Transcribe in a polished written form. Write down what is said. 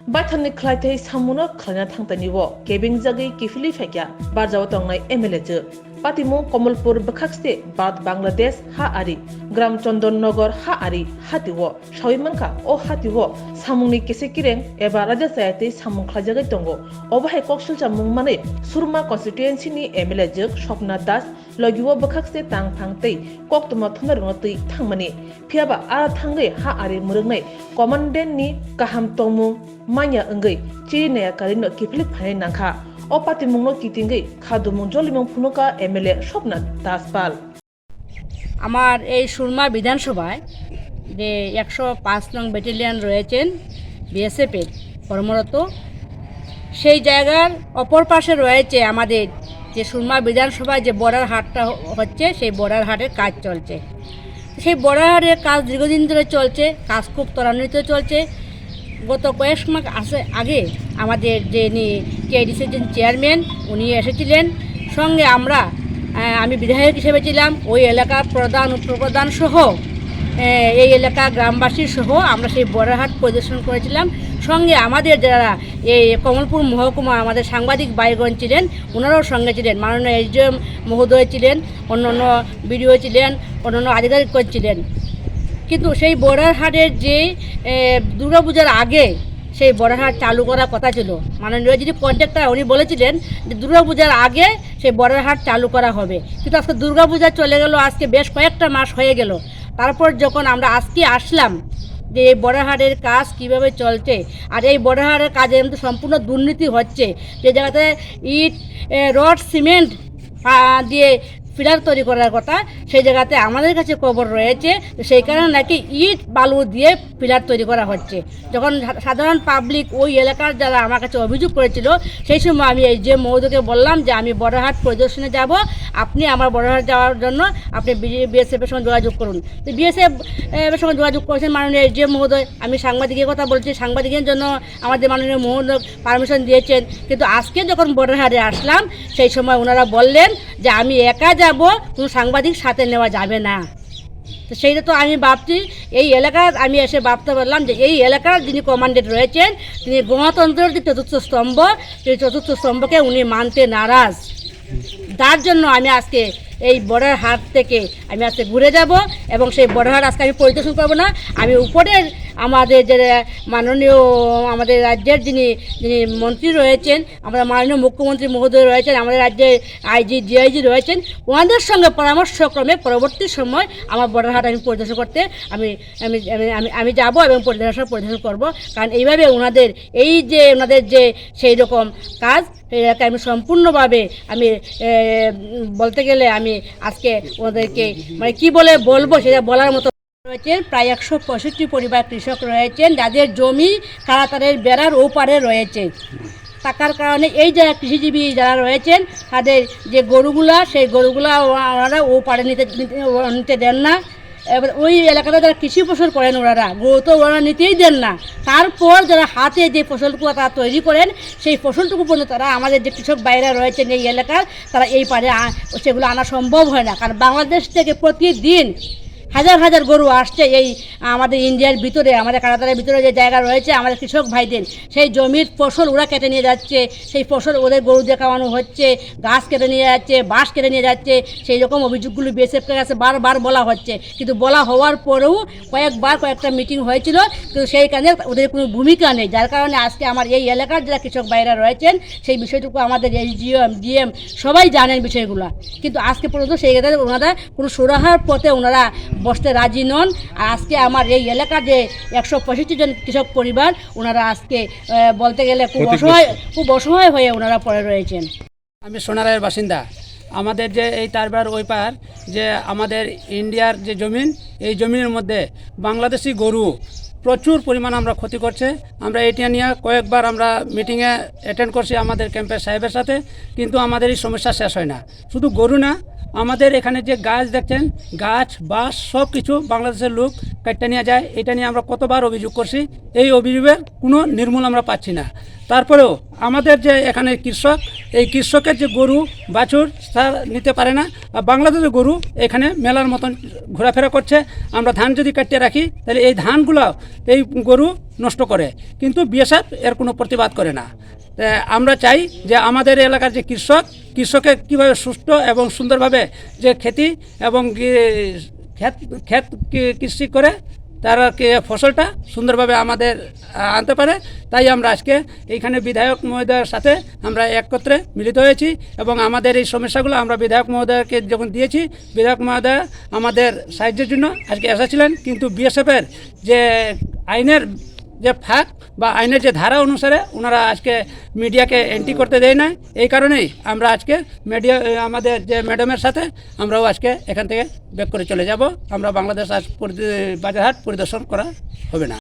Bathani Khlaijakkha Samungo Khlana Thangtaniwo Kebing Jagi Kifili Fekya Barjaw Tongnai MLA Patimu Komolpur Bakhakste Bad Bangladesh Ha Ari Gram Chondon Nogor Ha Ari Hatiwo Shawimanka O Hatiwo Samungni Kesekireng Eba Raja Chayatwi Samung Khlaijakkha Tongo Obahe Kokshilcha Mungmane Surma constituency ni MLA Swapna Das Logiwo Bakhakste Tang Thangtei Koktuma Thunarungotui Thangmani Phiaba Ara Thangre Ha Ari Murungnai Commandant ni Kaham Tongmu Manya Engai Chiri Naya Karino Kifli Phane Nangkha O Patimungno Kitingai Khadumung Jolimung Phunoka MLA Swapna Das Pal আমার এই সুরমা বিধানসভায় যে 105 নং battalion রয়েছেন BSF এর কর্মরত সেই জায়গার অপর পাশে রয়েছে আমাদের যে সুরমা বিধানসভায় যে বর্ডার হাটটা হচ্ছে সেই বর্ডার হাটের কাজ চলছে সেই বর্ডার হাটের কাজ দীর্ঘদিন ধরে চলছে কাজ খুব ত্বরান্বিত চলছে গত কয়েক মাস আগে আমাদের যে কেডিসির যে চেয়ারম্যান উনি এসেছিলেন সঙ্গে আমি বিধায়ক হিসেবে ছিলাম ওই এলাকার প্রধান উপপ্রধান সহ এই এলাকা গ্রামবাসী সহ আমরা সেই বর্ডারহাট পরিদর্শন করেছিলাম সঙ্গে আমাদের যারা এই কমলপুর মহকুমা আমাদের সাংবাদিক ভাইগণ ছিলেন ওনারাও সঙ্গে ছিলেন মাননীয় SDM মহোদয় ছিলেন অন্যান্য বিডিও ছিলেন অন্যান্য আধিকারিকগণ ছিলেন কিন্তু সেই বর্ডারহাটের যে দুর্গাপূজার আগে সেই বর্ডারহাট চালু করার কথা ছিল মাননীয় যিনি কন্ট্রাক্টর উনি বলেছিলেন যে দুর্গাপূজার আগে সেই বর্ডারহাট চালু করা হবে কিন্তু আজকে দুর্গাপূজা চলে গেল আজকে বেশ কয়েকটা মাস হয়ে গেল তারপর যখন আমরা আজকে আসলাম যে এই বর্ডারহাটের কাজ কিভাবে চলছে আর এই বর্ডারহাটের কাজে কিন্তু সম্পূর্ণ দুর্নীতি হচ্ছে যে জায়গাতে ইট রড সিমেন্ট দিয়ে পিলার তৈরি করার কথা সেই জায়গাতে আমাদের কাছে খবর রয়েছে সেই কারণে নাকি ইট বালু দিয়ে পিলার তৈরি করা হচ্ছে যখন সাধারণ পাবলিক ওই এলাকার যারা আমার কাছে অভিযোগ করেছিল সেই সময় আমি এই যে মহোদয়কে বললাম যে আমি বর্ডারহাট পরিদর্শনে যাব আপনি আমার বর্ডারহাট যাওয়ার জন্য আপনি BSF এর সঙ্গে যোগাযোগ করুন তো BSF এর সঙ্গে যোগাযোগ করেছেন মাননীয় SDM মহোদয় আমি সাংবাদিকের কথা বলছি সাংবাদিকের জন্য আমাদের মাননীয় মহোদয় পারমিশন দিয়েছেন কিন্তু আজকে যখন বর্ডারহাটে আসলাম সেই সময় ওনারা বললেন যে আমি একা যাব কোনো সাংবাদিক সাথে নেওয়া যাবে না তো সেইটা তো আমি ভাবছি এই এলাকার আমি এসে ভাবতে পারলাম যে এই এলাকার যিনি কমান্ডেন্ট রয়েছেন তিনি গণতন্ত্রের যে চতুর্থ স্তম্ভ সেই চতুর্থ স্তম্ভকে উনি মানতে নারাজ তার জন্য আমি আজকে এই বর্ডার হাট থেকে আমি আজকে ঘুরে যাব এবং সেই বর্ডার হাট আজকে আমি পরিদর্শন করব না আমি উপরের আমাদের যে মাননীয় আমাদের রাজ্যের যিনি মন্ত্রী রয়েছেন আমাদের মাননীয় মুখ্যমন্ত্রী মহোদয় রয়েছেন আমাদের রাজ্যের IG DIG রয়েছেন ওনাদের সঙ্গে পরামর্শক্রমে পরবর্তী সময় আমার বর্ডার হাট আমি পরিদর্শন করতে আমি যাব এবং পরিদর্শন করব কারণ এইভাবে ওনাদের যে সেই রকম কাজ এটাকে আমি সম্পূর্ণভাবে আমি বলতে গেলে আমি আজকে ওদেরকে মানে কি বলবো সেটা বলার মতো রয়েছেন প্রায় 165 পরিবার কৃষক রয়েছেন যাদের জমি কারাতারের বেড়ার ওপারে রয়েছে টাকার কারণে এই যারা কৃষিজীবী যারা রয়েছেন তাদের যে গরুগুলা সেই গরুগুলা ওনারা ওপারে নিতে দেন না এবার ওই এলাকাতে যারা কৃষি ফসল করেন ওনারা গরু তো ওনারা নিতেই দেন না তারপর যারা হাতে যে ফসলগুলো তারা তৈরি করেন সেই ফসলটুকু পর্যন্ত তারা আমাদের যে কৃষক ভাইরা রয়েছেন এই এলাকার তারা এই পারে সেগুলো আনা সম্ভব হয় না কারণ বাংলাদেশ থেকে প্রতিদিন হাজার হাজার গরু আসছে এই আমাদের ইন্ডিয়ার ভিতরে আমাদের কারাতারের ভিতরে যে জায়গা রয়েছে আমাদের কৃষক ভাইদের সেই জমির ফসল ওরা কেটে নিয়ে যাচ্ছে সেই ফসল ওদের গরু দিয়ে খাওয়ানো হচ্ছে গাছ কেটে নিয়ে যাচ্ছে বাঁশ কেটে নিয়ে যাচ্ছে সেই রকম অভিযোগগুলো BSF এর কাছে বারবার বলা হচ্ছে কিন্তু বলা হওয়ার পরেও কয়েকটা মিটিং হয়েছিল কিন্তু সেইখানে ওদের কোনো ভূমিকা নেই যার কারণে আজকে আমার এই এলাকার যারা কৃষক ভাইরা রয়েছেন সেই বিষয়টুকু আমাদের SDM DM সবাই জানেন বিষয়গুলো কিন্তু আজকে পর্যন্ত সেই ক্ষেত্রে ওনারা কোনো সুরাহার পথে ওনারা বসতে রাজি নন আর আজকে আমার এই এলাকার যে 165 জন কৃষক পরিবার ওনারা আজকে বলতে গেলে খুব অসহায় হয়ে ওনারা পড়ে রয়েছেন আমি সোনারায়ের বাসিন্দা আমাদের যে এই তারবার ওই পার যে আমাদের ইন্ডিয়ার যে জমিন এই জমিনের মধ্যে বাংলাদেশি গরু প্রচুর পরিমাণ আমরা ক্ষতি করছে আমরা এটা নিয়ে কয়েকবার আমরা মিটিংয়ে অ্যাটেন্ড করছি আমাদের ক্যাম্পের সাহেবের সাথে কিন্তু আমাদের এই সমস্যা শেষ হয় না শুধু গরু না আমাদের এখানে যে গাছ দেখছেন গাছ বাঁশ সব কিছু বাংলাদেশের লোক কাটতে নিয়ে যায় এটা নিয়ে আমরা কতবার অভিযোগ করছি এই অভিযোগের কোনো নির্মূল আমরা পাচ্ছি না তারপরেও আমাদের যে এখানে কৃষক, এই কৃষকের যে গরু বাছুর তা নিতে পারে না। আর বাংলাদেশের গরু এখানে মেলার মতন ঘোরাফেরা করছে। আমরা ধান যদি কাটিয়ে রাখি তাহলে এই ধানগুলো এই গরু নষ্ট করে, কিন্তু বিএসএফ এর কোনো প্রতিবাদ করে না। আমরা চাই যে আমাদের এলাকার যে কৃষকের কীভাবে সুষ্ঠু এবং সুন্দরভাবে যে খেতি এবং ক্ষেত কৃষি করে তারা ফসলটা সুন্দরভাবে আমাদের আনতে পারে। তাই আমরা আজকে এইখানে বিধায়ক মহোদয়ের সাথে আমরা একত্রে মিলিত হয়েছি এবং আমাদের এই সমস্যাগুলো আমরা বিধায়ক মহোদয়কে যখন দিয়েছি, বিধায়ক মহোদয় আমাদের সাহায্যের জন্য আজকে এসেছিলেন। কিন্তু বিএসএফের যে আইনের যে ফাঁক বা আইনের যে ধারা অনুসারে ওনারা আজকে মিডিয়াকে এন্ট্রি করতে দেয় না। এই কারণেই আমরা আজকে আমাদের যে ম্যাডামের সাথে আমরাও আজকে এখান থেকে ব্যাক করে চলে যাব। আমরা বাংলাদেশ আজ বাজারহাট পরিদর্শন করা হবে না।